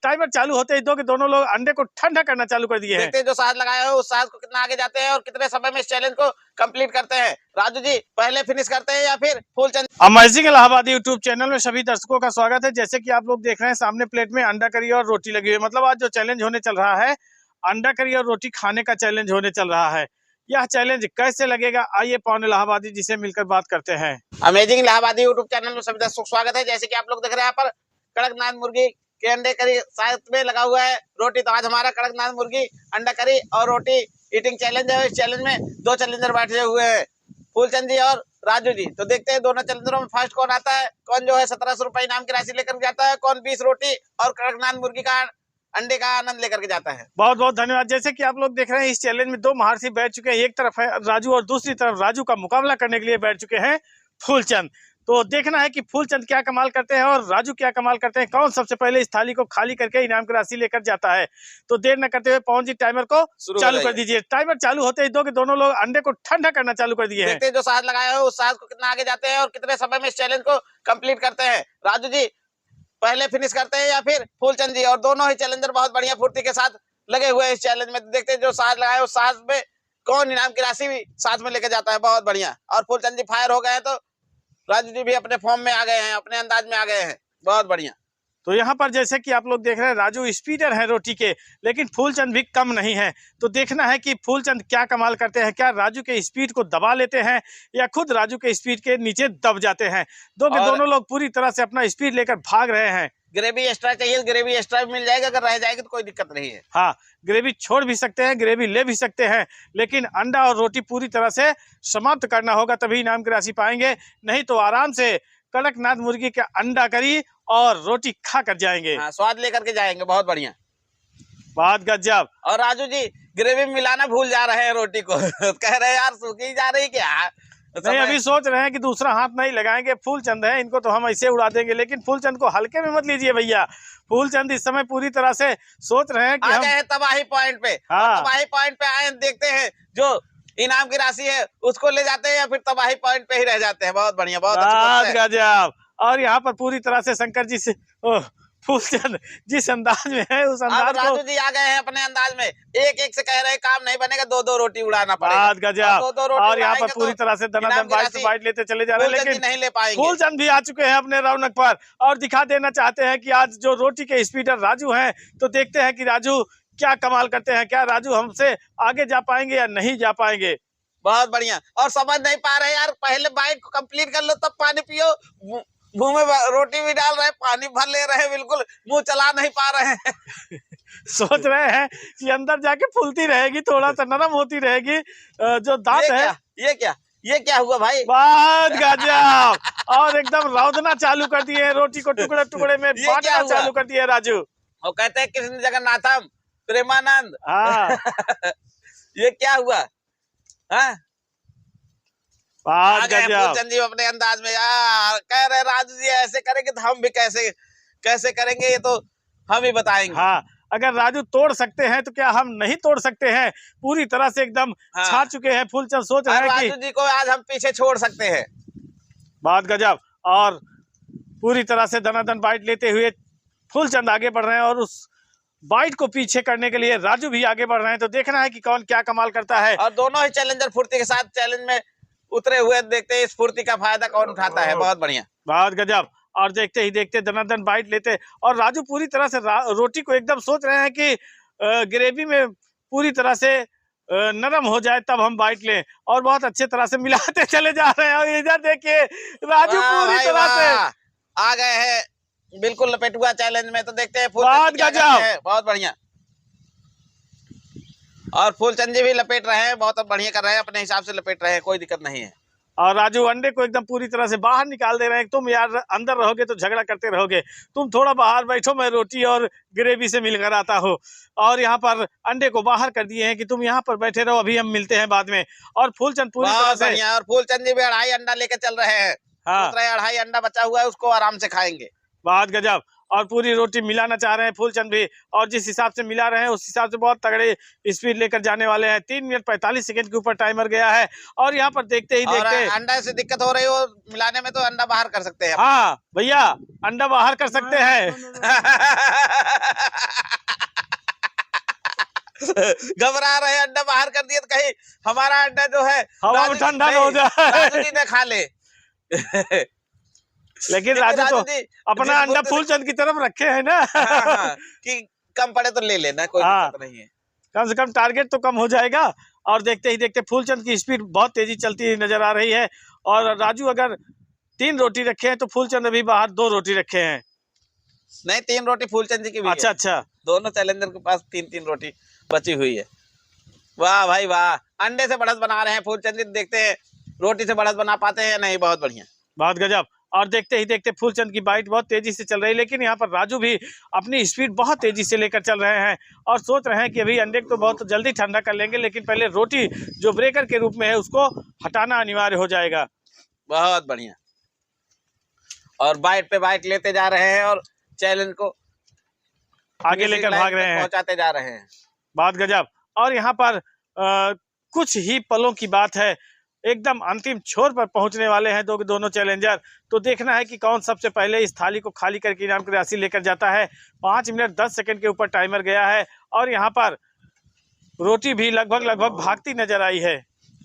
Timer चालू होते ही दोनों लोग अंडे को ठंडा करना चालू कर दिए हैं। देखते हैं जो साहस लगाए हो उस साहस को कितना आगे जाते हैं और कितने समय में इस चैलेंज को कंप्लीट करते हैं। राजू जी पहले फिनिश करते हैं या फिर फूलचंद? अमेजिंग इलाहाबादी यूट्यूब चैनल में सभी दर्शकों का स्वागत है। जैसे कि आप लोग देख रहे हैं सामने प्लेट में अंडा करी और रोटी लगी हुई है। मतलब आज जो चैलेंज होने चल रहा है अंडा करी और रोटी खाने का चैलेंज होने चल रहा है। यह चैलेंज कैसे लगेगा आइए पवन इलाहाबादी जी से मिलकर बात करते हैं। अमेजिंग इलाहाबादी यूट्यूब चैनल में सभी दर्शकों का स्वागत है। जैसे कि आप लोग देख रहे हैं यहाँ पर कड़कनाथ मुर्गी के अंडे करी साथ में लगा हुआ है रोटी। तो आज हमारा कड़कनाथ मुर्गी अंडा करी और रोटी ईटिंग चैलेंज है। इस चैलेंज में दो चैलेंजर बैठे हुए हैं, फूलचंद जी और राजू जी। तो देखते हैं दोनों चैलेंजरों में फर्स्ट कौन आता है, कौन जो है 1700 रुपए इनाम की राशि लेकर जाता है, कौन 20 रोटी और कड़कनाथ मुर्गी का अंडे का आनंद लेकर के जाता है। बहुत बहुत धन्यवाद। जैसे कि आप लोग देख रहे हैं इस चैलेंज में दो महारथी बैठ चुके हैं। एक तरफ है राजू और दूसरी तरफ राजू का मुकाबला करने के लिए बैठ चुके हैं फूलचंद। तो देखना है कि फूलचंद क्या कमाल करते हैं और राजू क्या कमाल करते हैं, कौन सबसे पहले इस थाली को खाली करके इनाम की राशि लेकर जाता है। तो देर न करते हुए पवन जी टाइमर को चालू कर दीजिए। टाइमर चालू होते ही दोनों लोग अंडे को ठंडा करना चालू कर दिए हैं। देखते हैं जो साहस लगाए हो उस साहस को कितना आगे जाते हैं और कितने समय में इस चैलेंज को कंप्लीट करते हैं। राजू जी पहले फिनिश करते हैं या फिर फूलचंद जी? और दोनों ही चैलेंजर बहुत बढ़िया फुर्ती के साथ लगे हुए हैं इस चैलेंज में। देखते हैं जो साहस लगाए उस साहस में कौन इनाम की राशि भी साथ में लेके जाता है। बहुत बढ़िया। और फूलचंद जी फायर हो गए हैं तो राजू जी भी अपने फॉर्म में आ गए हैं, अपने अंदाज में आ गए हैं। बहुत बढ़िया। तो यहाँ पर जैसे कि आप लोग देख रहे हैं राजू स्पीडर है रोटी के, लेकिन फूलचंद भी कम नहीं है। तो देखना है कि फूलचंद क्या कमाल करते हैं, क्या राजू के स्पीड को दबा लेते हैं या खुद राजू के स्पीड के नीचे दब जाते हैं। दोनों लोग पूरी तरह से अपना स्पीड लेकर भाग रहे हैं। ग्रेवी एक्स्ट्रा चाहिए, ग्रेवी एक्स्ट्रा भी मिल जाएगा, अगर रह जाएगी तो कोई दिक्कत नहीं है। हाँ, ग्रेवी छोड़ भी सकते हैं, ग्रेवी ले भी सकते हैं, लेकिन अंडा और रोटी पूरी तरह से समाप्त करना होगा तभी इनाम की राशि पाएंगे। नहीं तो आराम से कड़कनाथ मुर्गी का अंडा करी और रोटी खा कर जाएंगे। हाँ, स्वाद लेकर के जाएंगे। बहुत बढ़िया, बहुत गजब। और राजू जी ग्रेवी मिलाना भूल जा रहे हैं रोटी को कह रहे हैं यार सूखी जा रही क्या? नहीं, अभी सोच रहे हैं कि दूसरा हाथ नहीं लगाएंगे। फूलचंद है, इनको तो हम ऐसे उड़ा देंगे, लेकिन फूलचंद को हल्के में मत लीजिए भैया। फूलचंद इस समय पूरी तरह से सोच रहे हैं कि आ गए हैं तबाही पॉइंट पे। हाँ। तबाही पॉइंट पे आए, देखते हैं जो इनाम की राशि है उसको ले जाते हैं या फिर तबाही पॉइंट पे ही रह जाते हैं। बहुत बढ़िया, बहुत गजब। और यहाँ पर पूरी तरह से शंकर जी से फूलचंद जिस अंदाज में है उस अंदाज को राजू जी आ गए हैं अपने अंदाज में। एक एक से कह रहे हैं काम नहीं बनेगा, दो दो रोटी उड़ाना पड़ेगा। गजब। और यहाँ पर पूरी तरह से दनादन बाइट लेते चले जा रहे हैं, लेकिन नहीं ले पाएंगे। फूलचंद भी आ चुके हैं अपने रौनक पर और दिखा देना चाहते हैं कि आज जो रोटी के स्पीडर राजू हैं। तो देखते हैं कि राजू क्या कमाल करते हैं, क्या राजू हमसे आगे जा पाएंगे या नहीं जा पाएंगे। बहुत बढ़िया। और समझ नहीं पा रहे यार, पहले बाइट को कंप्लीट कर लो तब पानी पियो। मुंह में रोटी भी डाल रहे, पानी भर ले रहे, बिल्कुल मुंह चला नहीं पा रहे हैं सोच रहे हैं कि अंदर जाके फूलती रहेगी, थोड़ा सा नरम होती रहेगी जो दांत है। ये क्या हुआ भाई? बहुत गजब। और एकदम रौदना चालू कर दिए, रोटी को टुकड़े टुकड़े में बांटना चालू कर दिए राजू। और कहते हैं कृष्ण जगन्नाथम प्रेमानंद। हाँ ये क्या हुआ? हाँ, फूलचंद जी अपने अंदाज में यार कह रहे राजू जी ऐसे करेंगे तो हम भी कैसे करेंगे, ये तो हम ही बताएंगे। हाँ, अगर राजू तोड़ सकते हैं तो क्या हम नहीं तोड़ सकते हैं? पूरी तरह से एकदम छा चुके हैं फूलचंद। सोच रहे हैं कि राजू जी को आज हम पीछे छोड़ सकते हैं। बहुत गजब। और पूरी तरह से दनादन बाइट लेते हुए फूलचंद आगे बढ़ रहे हैं और उस बाइट को पीछे करने के लिए राजू भी आगे बढ़ रहे हैं। तो देखना है कि कौन क्या कमाल करता है। और दोनों ही चैलेंजर फुर्ती के साथ चैलेंज में उतरे हुए, देखते हैं इस फुर्ती का फायदा कौन उठाता है। बहुत बढ़िया, बहुत गजब। और देखते ही देखते दनादन बाइट लेते और राजू पूरी तरह से रोटी को एकदम सोच रहे हैं कि ग्रेवी में पूरी तरह से नरम हो जाए तब हम बाइट लें, और बहुत अच्छे तरह से मिलाते चले जा रहे हैं। और इधर देखिए राजू पूरी तरह से आ गए हैं बिल्कुल लपेटुआ चैलेंज में। तो देखते हैं बहुत गजब, बहुत बढ़िया। और फूलचंद जी भी लपेट रहे हैं, बहुत बढ़िया कर रहे हैं, अपने हिसाब से लपेट रहे हैं, कोई दिक्कत नहीं है। और राजू अंडे को एकदम पूरी तरह से बाहर निकाल दे रहे हैं। तुम यार अंदर रहोगे तो झगड़ा करते रहोगे, तुम थोड़ा बाहर बैठो, मैं रोटी और ग्रेवी से मिलकर आता हूँ। और यहाँ पर अंडे को बाहर कर दिए हैं कि तुम यहाँ पर बैठे रहो, अभी हम मिलते हैं बाद में। और फूलचंद पूरी तरह से और फूलचंद जी भी 2.5 अंडा लेके चल रहे हैं। हाँ, 2.5 अंडा बचा हुआ है, उसको आराम से खाएंगे। बहुत गजब। और पूरी रोटी मिलाना चाह रहे हैं फूलचंद भी, और जिस हिसाब से मिला रहे हैं उस हिसाब से बहुत तगड़े स्पीड लेकर जाने वाले हैं। 3 मिनट 45 सेकंड के ऊपर टाइमर गया है और यहाँ पर देखते ही और देखते अंडा से दिक्कत हो रही हो मिलाने में तो अंडा बाहर कर सकते हैं। हाँ भैया, अंडा बाहर कर सकते हैं। घबरा रहे हैं, अंडा बाहर कर दिए तो कहीं हमारा अंडा जो है हवा में ठंडा न हो जाए, राजू जी ने खा ले। लेकिन राजू तो अपना अंडा फूलचंद की तरफ रखे है ना। हाँ, कि कम पड़े तो ले लेना, कोई दिक्कत नहीं है, कम से कम टारगेट तो कम हो जाएगा। और देखते ही देखते फूलचंद की स्पीड बहुत तेजी चलती नजर आ रही है। और राजू अगर 3 रोटी रखे हैं तो फूलचंद अभी बाहर 2 रोटी रखे हैं। नहीं, 3 रोटी फूलचंद जी की भी अच्छा है। अच्छा, दोनों चैलेंजर के पास 3-3 रोटी बची हुई है। वाह भाई वाह, अंडे से बढ़त बना रहे हैं फूलचंद जी, देखते हैं रोटी से बढ़त बना पाते हैं या नहीं। बहुत बढ़िया, बहुत गजब। और देखते ही देखते फूलचंद की बाइट बहुत तेजी से चल रही है, लेकिन यहाँ पर राजू भी अपनी स्पीड बहुत तेजी से लेकर चल रहे हैं और सोच रहे हैं कि अभी अंडे को तो बहुत जल्दी ठंडा कर लेंगे, लेकिन पहले रोटी जो ब्रेकर के रूप में है उसको हटाना अनिवार्य हो जाएगा। बहुत बढ़िया, और बाइट पे बाइट लेते जा रहे हैं और चैलेंज को आगे लेकर भाग रहे हैं, पहुंचाते जा रहे हैं। बहुत गजब। और यहाँ पर कुछ ही पलों की बात है, एकदम अंतिम छोर पर पहुंचने वाले हैं दोनों चैलेंजर। तो देखना है कि कौन सबसे पहले इस थाली को खाली करके इनाम की राशि लेकर जाता है। 5 मिनट 10 सेकंड के ऊपर टाइमर गया है और यहाँ पर रोटी भी लगभग भागती नजर आई है।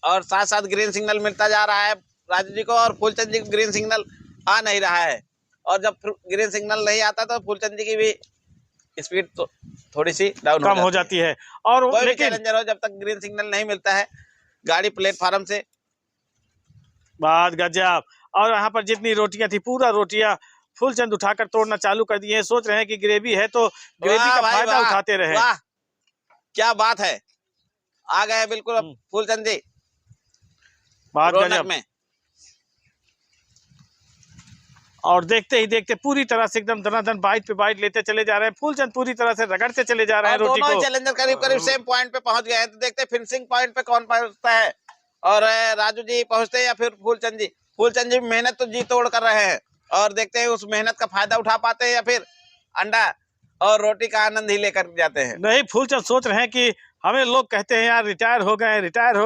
और साथ साथ ग्रीन सिग्नल मिलता जा रहा है राजू जी को, और फूलचंद जी को ग्रीन सिग्नल आ नहीं रहा है। और जब ग्रीन सिग्नल नहीं आता तो फूलचंद जी की भी स्पीड तो थोड़ी सी डाउन कम हो जाती है। और कोई भी लेकिन चैलेंजर हो, जब तक ग्रीन सिग्नल नहीं मिलता है गाड़ी प्लेटफार्म से। बहुत गजब। और यहाँ पर जितनी रोटियां थी पूरा रोटियां फूलचंद उठाकर तोड़ना चालू कर दिए हैं। सोच रहे हैं कि ग्रेवी है तो ग्रेवी का फायदा उठाते रहे। वाह क्या बात है, आ गए बिल्कुल अब फूलचंद जी बहुत रौनक गजब में। और देखते ही देखते पूरी तरह से एकदम दनादन बाइट पे बाइट लेते चले जा रहे हैं। फूलचंद पूरी तरह से रगड़ते चले जा रहे हैं रोटी दोनों को। चैलेंजर करीब करीब सेम पॉइंट पे पहुंच गए हैं, तो देखते हैं फिनिशिंग पॉइंट पे कौन पहुंचता है, और राजू जी पहुंचते हैं या फिर फूलचंद जी। फूलचंद जी मेहनत तो जी तोड़ कर रहे हैं, और देखते हैं उस मेहनत का फायदा उठा पाते हैं या फिर अंडा और रोटी का आनंद ही लेकर जाते हैं। नहीं, फूलचंद सोच रहे हैं कि हमें लोग कहते हैं यार रिटायर हो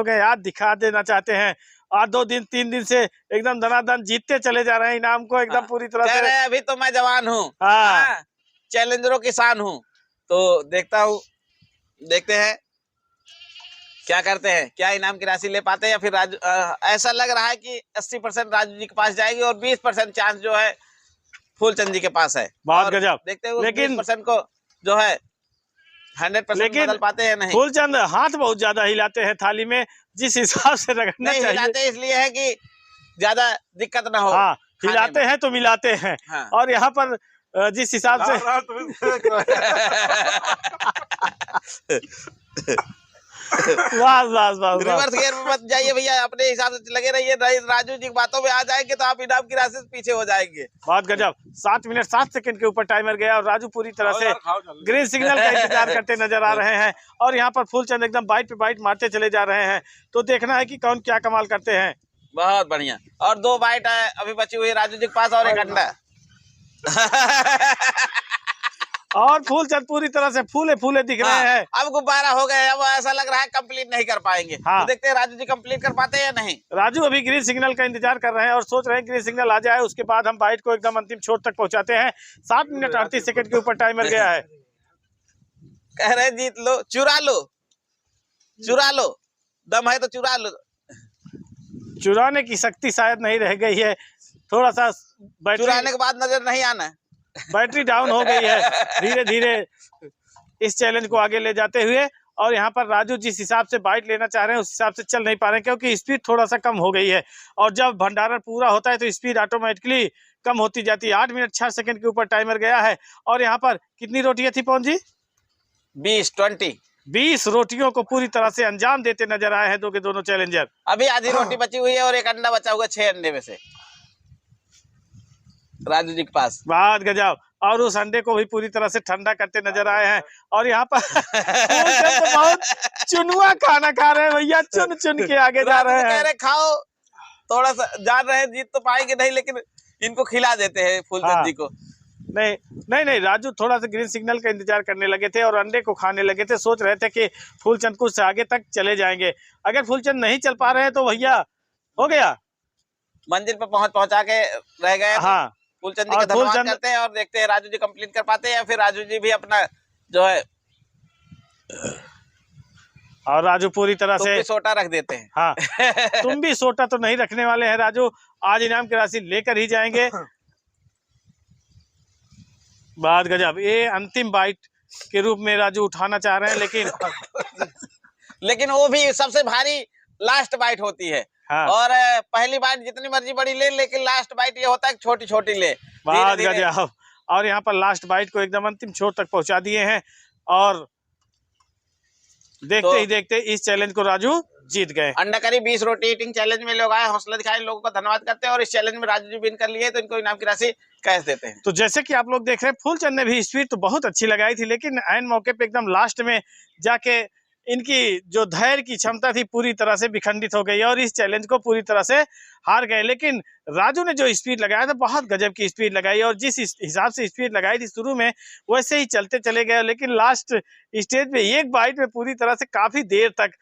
गए, आज दिखा देना चाहते हैं। आज 2 दिन 3 दिन से एकदम दनादन जीतते चले जा रहे हैं इनाम को एकदम पूरी तरह से। अभी तो मैं जवान हूँ, हाँ चैलेंजरों की शान हूँ। तो देखते हैं क्या करते हैं, क्या इनाम की राशि ले पाते हैं या फिर राजू। ऐसा लग रहा है कि 80% राजू जी के पास जाएगी और 20% चांस जो है फूलचंद जी के पास है। बहुत गजब। देखते हैं लेकिन 20% को जो है 100% बदल पाते हैं नहीं। फूलचंद हाथ बहुत ज्यादा हिलाते हैं थाली में, जिस हिसाब से रखना चाहिए। हिलाते इसलिए है कि ज्यादा दिक्कत ना हो। हाँ, हिलाते हैं तो मिलाते हैं। हाँ। और यहाँ पर जिस हिसाब से बस रिवर्स गियर में मत जाइए भैया, अपने हिसाब से लगे रहिए। राजू जी की बातों में आ जाएंगे तो आप इनाम की राशि से पीछे हो जाएंगे। बहुत गजब। 7 मिनट 7 सेकंड के ऊपर टाइमर गया और राजू पूरी तरह से ग्रीन सिग्नल का इंतजार करते नजर आ रहे हैं। और यहाँ पर फूलचंद एकदम बाइट पे बाइट मारते चले जा रहे हैं। तो देखना है कि कौन क्या कमाल करते हैं। बहुत बढ़िया, और 2 बाइट है अभी बची हुई राजू जी के पास और 1 अंडा। और फूलचंद पूरी तरह से फूले दिख रहे हैं। अब गुब्बारा हो गए, अब ऐसा लग रहा है कंप्लीट नहीं कर पाएंगे। हाँ। तो देखते हैं राजू जी कंप्लीट कर पाते हैं या नहीं। राजू अभी ग्रीन सिग्नल का इंतजार कर रहे हैं और सोच रहे हैं ग्रीन सिग्नल आ जाए उसके बाद हम बाइट को एकदम अंतिम छोर तक पहुंचाते हैं। 7 मिनट 38 सेकंड के ऊपर टाइमर गया है। कह रहे जीत लो, चुरा लो, दम है तो चुरा लो। चुराने की शक्ति शायद नहीं रह गई है, थोड़ा सा चुराने के बाद नजर नहीं आना, बैटरी डाउन हो गई है। धीरे धीरे इस चैलेंज को आगे ले जाते हुए, और यहाँ पर राजू जिस हिसाब से बाइट लेना चाह रहे हैं उस हिसाब से चल नहीं पा रहे हैं, क्योंकि स्पीड थोड़ा सा कम हो गई है। और जब भंडारण पूरा होता है तो स्पीड ऑटोमेटिकली कम होती जाती है। 8 मिनट 6 सेकंड के ऊपर टाइमर गया है। और यहाँ पर कितनी रोटियां थी पवन जी? 20 रोटियों को पूरी तरह से अंजाम देते नजर आए हैं दोनों चैलेंजर। अभी आधी रोटी बची हुई है और 1 अंडा बचा हुआ 6 अंडे में से राजू जी के पास। बहुत गजब। और उस अंडे को भी पूरी तरह से ठंडा करते नजर आए हैं। और यहाँ पर तो बहुत चुनुआ खाना खा रहे हैं भैया, चुन के आगे जा रहे हैं। खाओ, थोड़ा सा जान रहे हैं जीत तो पाएंगे नहीं, लेकिन इनको खिला देते हैं फूलचंद जी को। नहीं नहीं नहीं, राजू थोड़ा सा ग्रीन सिग्नल का इंतजार करने लगे थे और अंडे को खाने लगे थे। सोच रहे थे कि फूलचंद कुछ आगे तक चले जाएंगे। अगर फूलचंद नहीं चल पा रहे हैं तो भैया हो गया, मंजिल पर पहुंचा के रह गए। हाँ, फूलचंद जी का धन्यवाद करते हैं और देखते हैं राजू जी कंप्लीट कर पाते हैं या फिर राजू जी भी अपना जो है और राजू पूरी तरह से सोटा रख देते हैं। हाँ तुम भी सोटा तो नहीं रखने वाले हैं राजू, आज इनाम की राशि लेकर ही जाएंगे। बात गजब, ये अंतिम बाइट के रूप में राजू उठाना चाह रहे हैं, लेकिन वो भी सबसे भारी लास्ट बाइट होती है। हाँ। और पहली बाइट जितनी मर्जी बड़ी ले, लेकिन लास्ट बाइट ये होता है छोटी छोटी ले। बात गजब, और यहाँ पर लास्ट बाइट को एकदम अंतिम छोर तक पहुंचा दिए हैं और देखते ही देखते इस चैलेंज को राजू जीत गए। अंडा करी 20 रोटी ईटिंग चैलेंज में लोग आए, हौसला दिखाए, लोगों का धन्यवाद करते हैं और इस चैलेंज में राजू जी विन कर लिए तो इनको इनाम की राशि कैश देते हैं। तो जैसे कि आप लोग देख रहे हैं, फूलचंद ने भी स्पीड तो बहुत अच्छी लगाई थी, लेकिन ऐन मौके पे एकदम लास्ट में जाके इनकी जो धैर्य की क्षमता थी पूरी तरह से विखंडित हो गई और इस चैलेंज को पूरी तरह से हार गए। लेकिन राजू ने जो स्पीड लगाया था बहुत गजब की स्पीड लगाई और जिस हिसाब से स्पीड लगाई थी शुरू में वैसे ही चलते चले गए, लेकिन लास्ट स्टेज पे एक बाइट में पूरी तरह से काफी देर तक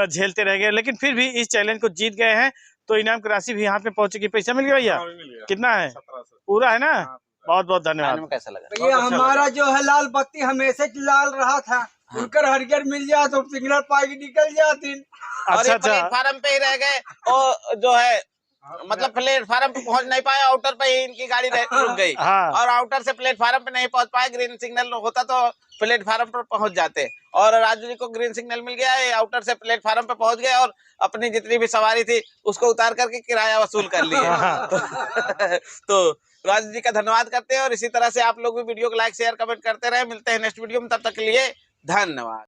झेलते रह गए, लेकिन फिर भी इस चैलेंज को जीत गए हैं। तो इनाम की राशि भी हाथ में पहुंचेगी। पैसा मिल गया भैया? कितना है? पूरा है ना? बहुत बहुत धन्यवाद। कैसा लगा भैया? हमारा जो है लाल बत्ती हमेशा लाल रहा था, उनकर हरियर मिल जाए तो सिग्नल पाई निकल जाती। अच्छा, प्लेटफार्म पे ही रह गए और जो है मतलब प्लेटफार्म पे पहुंच नहीं पाए, आउटर पे ही इनकी गाड़ी रुक गई। हाँ। और आउटर से प्लेटफार्म पे नहीं पहुंच पाए, ग्रीन सिग्नल होता तो प्लेटफार्म पर पहुंच जाते और राजू जी को ग्रीन सिग्नल मिल गया, आउटर से प्लेटफार्म पे पहुंच गए और अपनी जितनी भी सवारी थी उसको उतार करके किराया वसूल कर लिए। तो राजू जी का धन्यवाद करते हैं और इसी तरह से आप लोग भी वीडियो को लाइक शेयर कमेंट करते रहे। मिलते हैं नेक्स्ट वीडियो में, तब तक के लिए धन्यवाद।